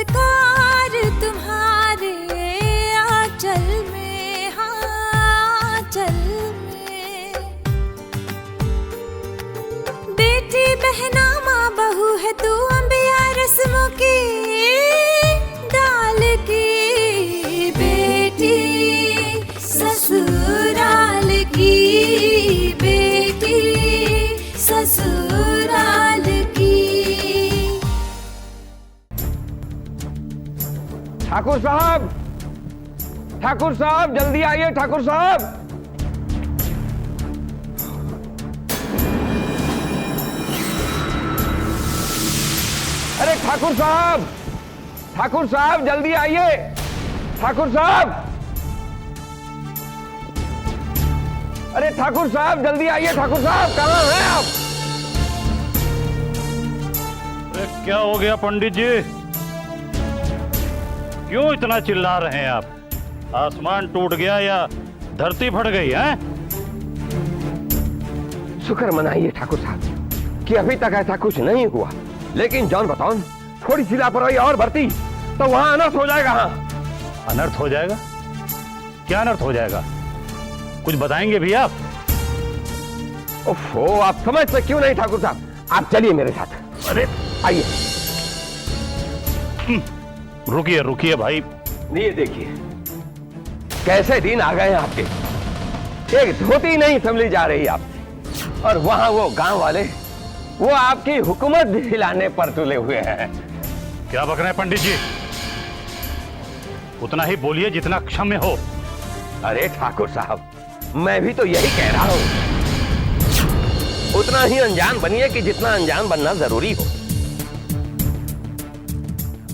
संस्कार तुम्हारे आंचल में, हाँ आंचल में। बेटी बहना माँ बहू है तू, अंबिया रस्मों की डाल की बेटी, ससुराल की बेटी, ससुराल की। ठाकुर साहब जल्दी आइए ठाकुर साहब। अरे ठाकुर साहब जल्दी आइए ठाकुर साहब। अरे ठाकुर साहब जल्दी आइए ठाकुर साहब, कहाँ हैं आप? अरे क्या हो गया पंडित जी, क्यों इतना चिल्ला रहे हैं आप? आसमान टूट गया या धरती फट गई है? शुक्र मनाइए ठाकुर साहब कि अभी तक ऐसा कुछ नहीं हुआ, लेकिन जॉन बताओ थोड़ी सी लापरवाही और बरती तो वहां अनर्थ हो जाएगा। हाँ अनर्थ हो जाएगा? क्या अनर्थ हो जाएगा, कुछ बताएंगे भी आप? ओफो, आप समझते क्यों नहीं ठाकुर साहब, आप चलिए मेरे साथ। अरे आइए। रुकिए रुकिए भाई, ये देखिए कैसे दिन आ गए आपके, एक धोती नहीं संभली जा रही आपसे, और वहां वो गांव वाले वो आपकी हुकूमत दिलाने पर तुले हुए हैं। क्या बक रहे हैं पंडित जी? उतना ही बोलिए जितना क्षम्य हो। अरे ठाकुर साहब, मैं भी तो यही कह रहा हूं, उतना ही अनजान बनिए कि जितना अनजान बनना जरूरी हो।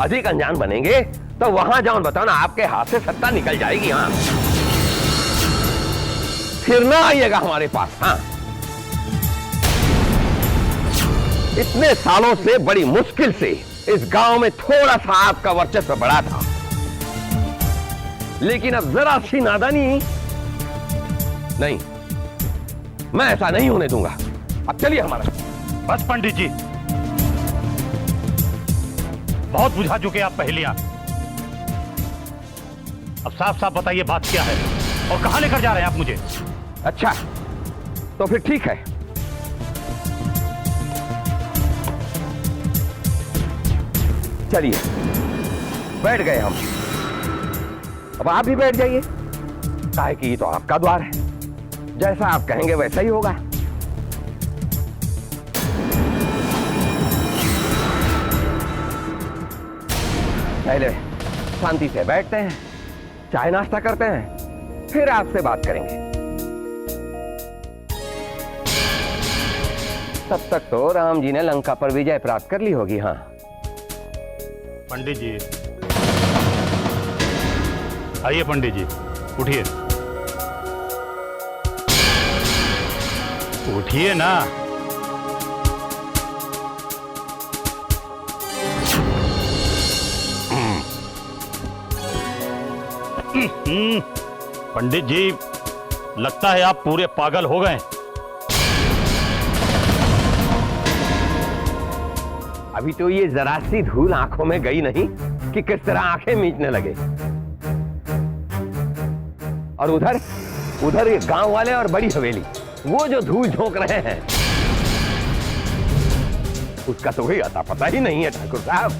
अधिक अनजान बनेंगे तो वहां जाओ बताओ ना, आपके हाथ से सत्ता निकल जाएगी। हाँ फिर ना आइएगा हमारे पास। हाँ इतने सालों से बड़ी मुश्किल से इस गांव में थोड़ा सा आपका वर्चस्व बढ़ा था, लेकिन अब जरा सी नादानी नहीं, मैं ऐसा नहीं होने दूंगा। अब चलिए हमारा। बस पंडित जी, बहुत बुझा चुके आप पहेलियां। अब साफ साफ बताइए बात क्या है और कहां लेकर जा रहे हैं आप मुझे? अच्छा तो फिर ठीक है, चलिए बैठ गए हम, अब आप भी बैठ जाइए, काहे कि ये तो आपका द्वार है, जैसा आप कहेंगे वैसा ही होगा। पहले शांति से बैठते हैं, चाय नाश्ता करते हैं, फिर आपसे बात करेंगे। तब तक तो राम जी ने लंका पर विजय प्राप्त कर ली होगी। हाँ पंडित जी आइए, पंडित जी उठिए, उठिए ना। पंडित जी लगता है आप पूरे पागल हो गए। अभी तो ये जरा सी धूल आंखों में गई नहीं कि किस तरह आंखें मीचने लगे, और उधर ये गांव वाले और बड़ी हवेली वो जो धूल झोंक रहे हैं, उसका तो कोई अता पता ही नहीं है ठाकुर साहब।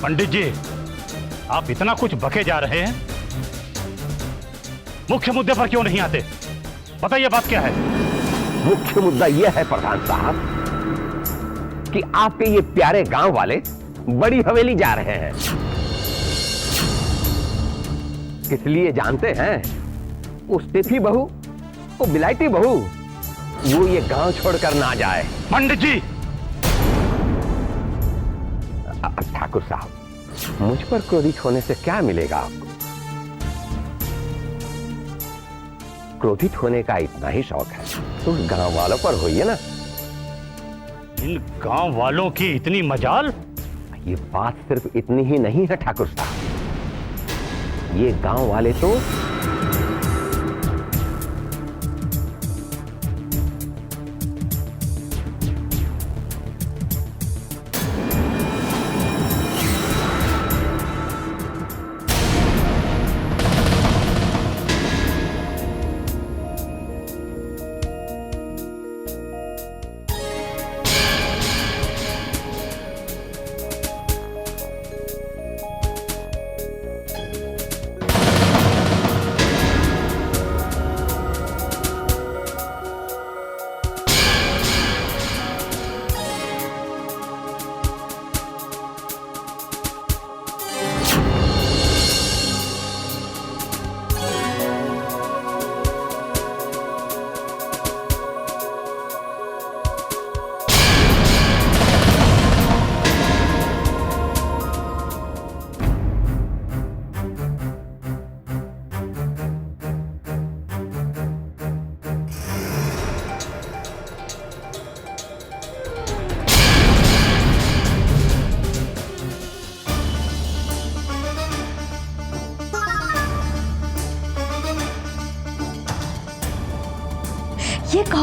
पंडित जी आप इतना कुछ बके जा रहे हैं, मुख्य मुद्दे पर क्यों नहीं आते? बताइए बात क्या है? मुख्य मुद्दा यह है प्रधान साहब कि आपके ये प्यारे गांव वाले बड़ी हवेली जा रहे हैं। किस लिए जानते हैं? उस तिथि बहू, वो बिलायती बहू, वो ये गांव छोड़कर ना जाए। पंडित जी ठाकुर साहब, मुझ पर क्रोधित होने से क्या मिलेगा आपको? क्रोधित होने का इतना ही शौक है तो उस गांव वालों पर होइए ना। इन गांव वालों की इतनी मजाल? ये बात सिर्फ इतनी ही नहीं है ठाकुर साहब, ये गांव वाले तो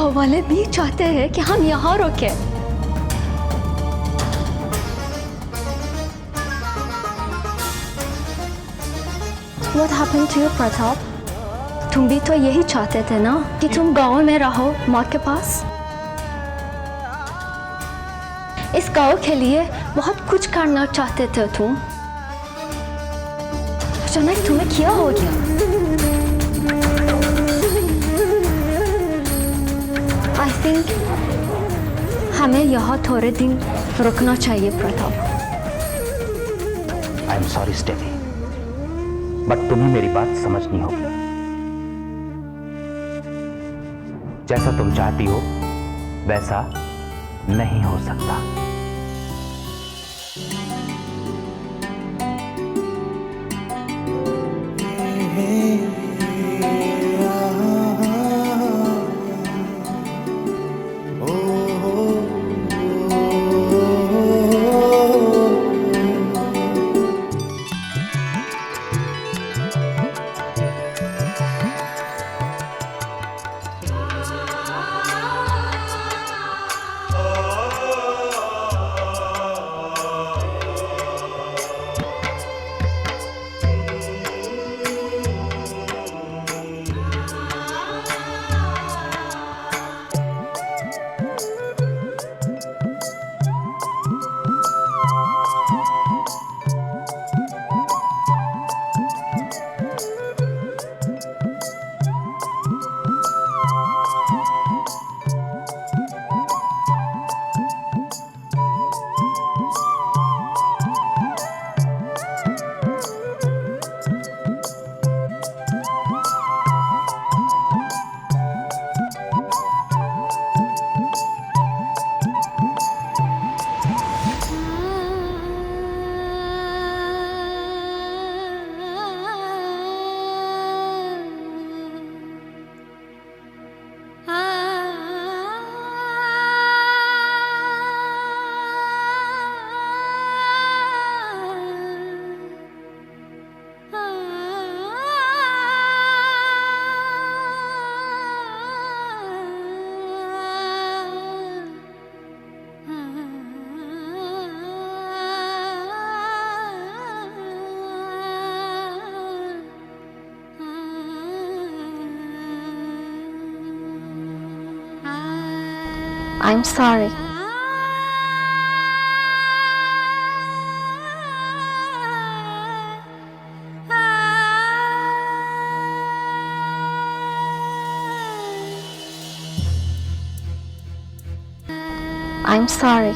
गांव वाले भी चाहते हैं कि हम यहाँ रुके। What happened to you, Pratap? तुम भी तो यही चाहते थे ना कि तुम गांव में रहो, माँ के पास। इस गांव के लिए बहुत कुछ करना चाहते थे तुम। अचानक तुम्हें क्या हो गया? I think हमें यहाँ थोड़े दिन रुकना चाहिए, Pratap. I am sorry Steffi, but तुम्हें मेरी बात समझनी होगी। जैसा तुम चाहती हो वैसा नहीं हो सकता। I'm sorry. I'm sorry.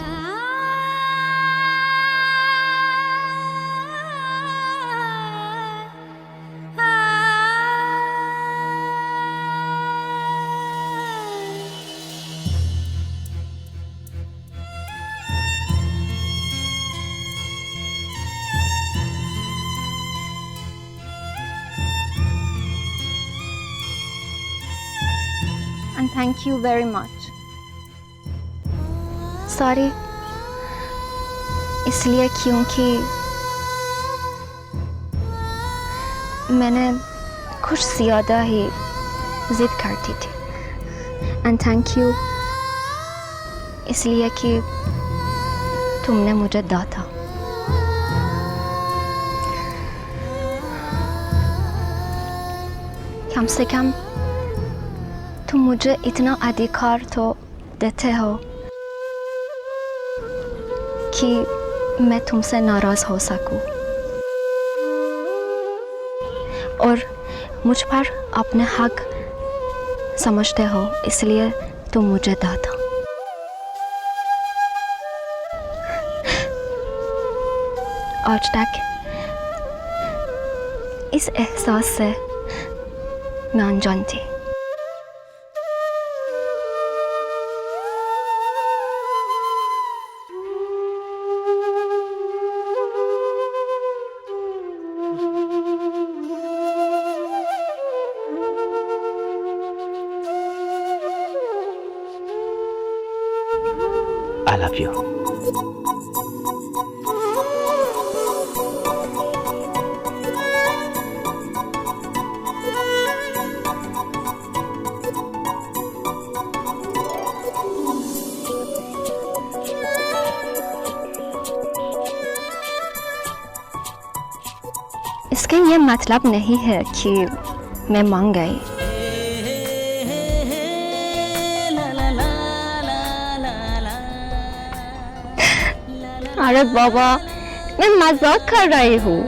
And thank you very much. Sorry, इसलिए क्योंकि मैंने कुछ ज़्यादा ही जिद करती थी। And thank you इसलिए कि तुमने मुझे डांटा। कम से कम तुम मुझे इतना अधिकार तो देते हो कि मैं तुमसे नाराज हो सकूं और मुझ पर अपने हक समझते हो, इसलिए तुम मुझे डांटा। आज तक इस एहसास से मैं अनजान थी। I love you. लेकिन ये मतलब नहीं है कि मैं मान गई। अरे बाबा, मैं मजाक कर रही हूँ।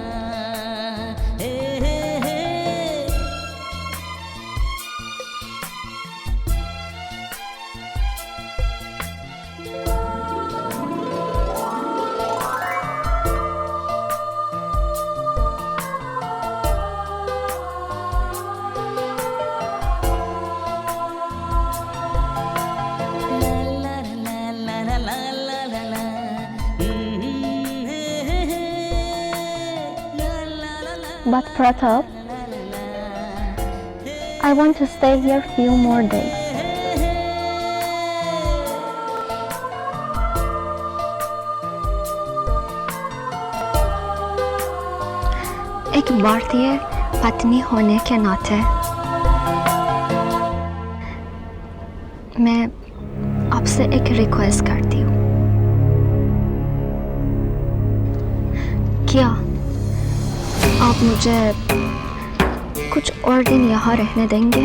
But Pratap, I want to stay here few more days. एक भारतीय पत्नी होने के नाते मैं आपसे एक रिक्वेस्ट करती हूँ। क्या आप मुझे कुछ और दिन यहाँ रहने देंगे?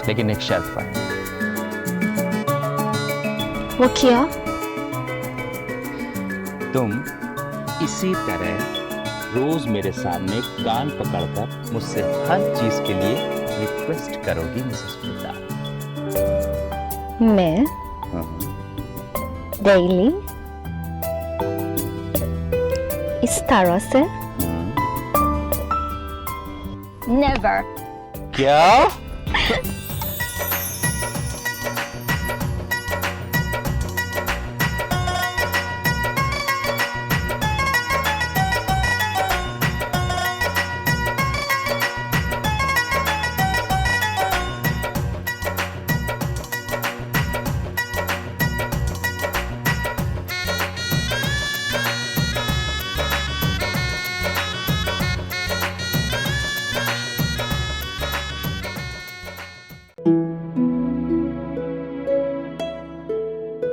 लेकिन एक शर्त पर। वो क्या? तुम इसी तरह रोज मेरे सामने कान पकड़कर मुझसे हर चीज के लिए रिक्वेस्ट करोगी मिसेस मित्रा। मैं डेली इस तरह से? नेवर। क्या?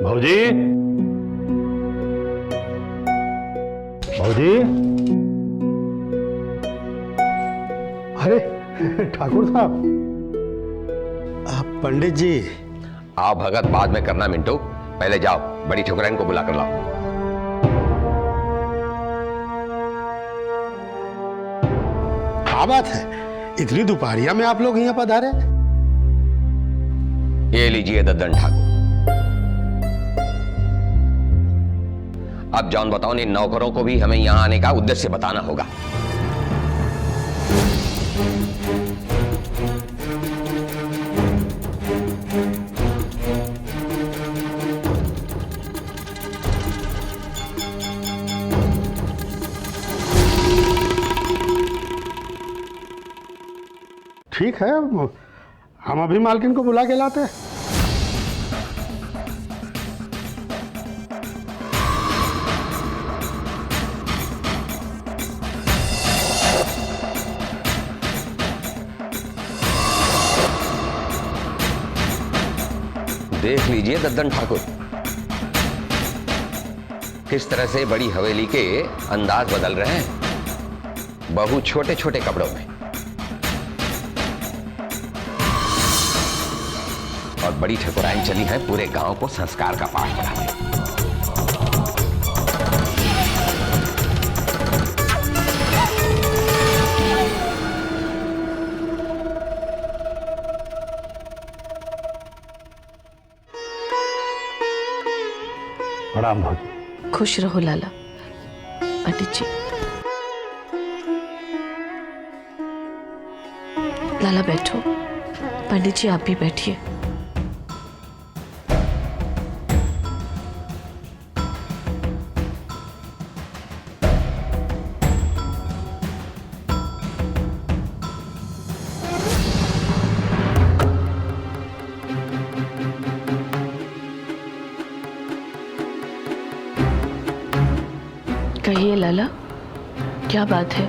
भौजी, भौजी, अरे ठाकुर साहब, आप पंडित जी। आओ भगत बाद में करना मिंटू, पहले जाओ बड़ी ठकुराइन को बुला कर लाओ। क्या बात है, इतनी दोपहरिया में आप लोग यहाँ पधारे? ये लीजिए दद्दन ठाकुर। अब जॉन बताओ, इन नौकरों को भी हमें यहां आने का उद्देश्य बताना होगा। ठीक है, हम अभी मालकिन को बुला के लाते हैं। देख लीजिए दद्दन ठाकुर, किस तरह से बड़ी हवेली के अंदाज बदल रहे हैं, बहू छोटे छोटे कपड़ों में और बड़ी ठकुराइन चली है पूरे गांव को संस्कार का पाठ पढ़ाने। प्रणाम भौजी। खुश रहो लाला। पंडित जी, लाला बैठो। पंडित जी आप भी बैठिए। कहिए लाला, क्या बात है?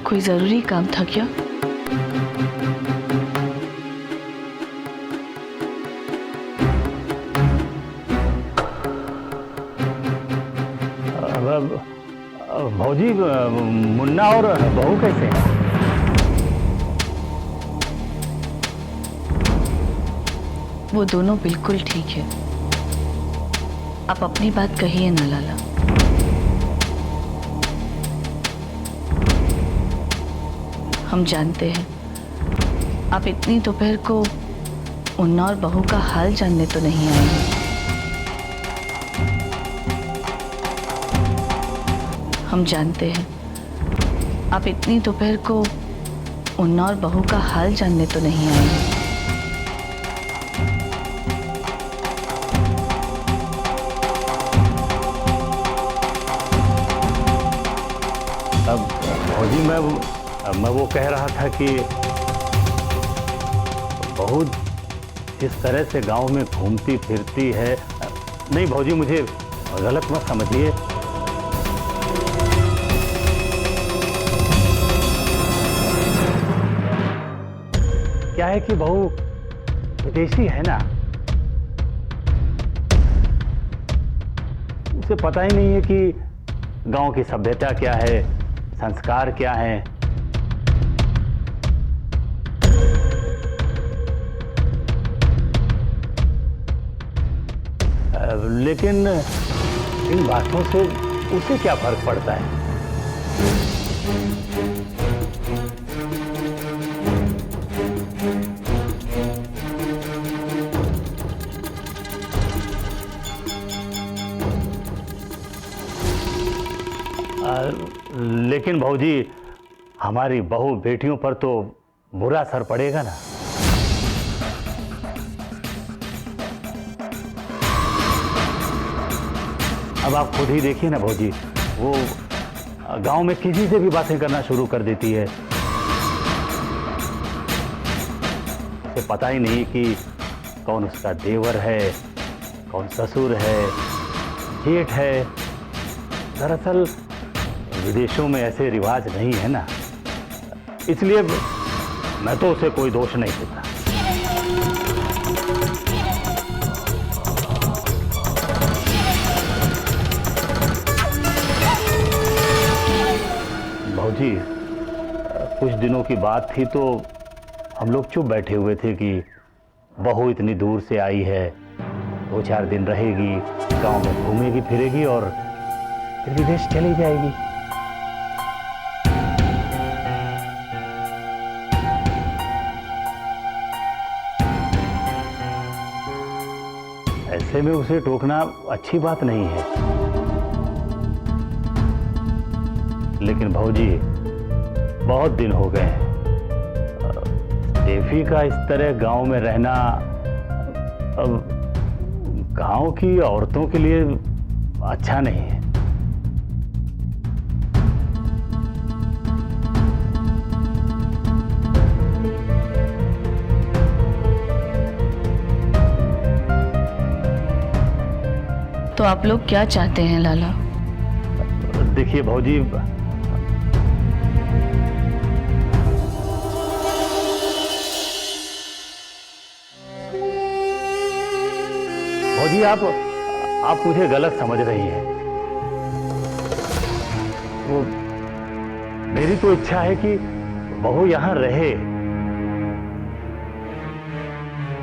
कोई जरूरी काम था क्या? भौजी मुन्ना और बहू कैसे हैं? वो दोनों बिल्कुल ठीक है। आप अपनी बात कहिए ना लाला। हम जानते हैं आप इतनी दोपहर को मुन्ना और बहू का हाल जानने तो नहीं आए हैं। हम जानते हैं आप इतनी दोपहर को मुन्ना और बहू का हाल जानने तो नहीं आए हैं। अब भौजी मैं वो कह रहा था कि बहू जिस तरह से गांव में घूमती फिरती है, नहीं भौजी मुझे गलत मत समझिए। क्या है कि बहू विदेशी है ना, उसे पता ही नहीं है कि गांव की सभ्यता क्या है, संस्कार क्या है। लेकिन इन बातों से उसे क्या फर्क पड़ता है? लेकिन भौजी हमारी बहू बेटियों पर तो बुरा असर पड़ेगा ना। अब आप खुद ही देखिए ना भौजी, वो गांव में किसी से भी बातें करना शुरू कर देती है। उसे पता ही नहीं कि कौन उसका देवर है, कौन ससुर है, जेठ है। दरअसल विदेशों में ऐसे रिवाज नहीं है ना, इसलिए मैं तो उसे कोई दोष नहीं देता। भौजी कुछ दिनों की बात थी तो हम लोग चुप बैठे हुए थे कि बहू इतनी दूर से आई है, 2-4 दिन रहेगी, गांव में घूमेगी फिरेगी और फिर विदेश चली जाएगी। ऐसे में उसे टोकना अच्छी बात नहीं है। लेकिन भौजी बहुत दिन हो गए, स्टेफी का इस तरह गांव में रहना अब गांव की औरतों के लिए अच्छा नहीं है। तो आप लोग क्या चाहते हैं लाला? देखिए भौजी, भौजी आप मुझे गलत समझ रही हैं। वो मेरी तो इच्छा है कि बहू यहां रहे,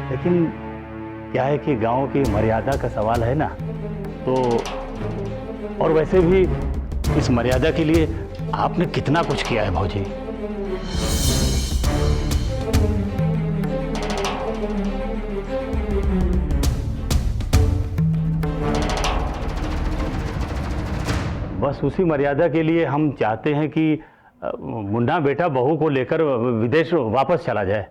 लेकिन क्या है कि गांव की मर्यादा का सवाल है ना, तो और वैसे भी इस मर्यादा के लिए आपने कितना कुछ किया है भौजी। बस उसी मर्यादा के लिए हम चाहते हैं कि मुन्ना बेटा बहू को लेकर विदेश वापस चला जाए।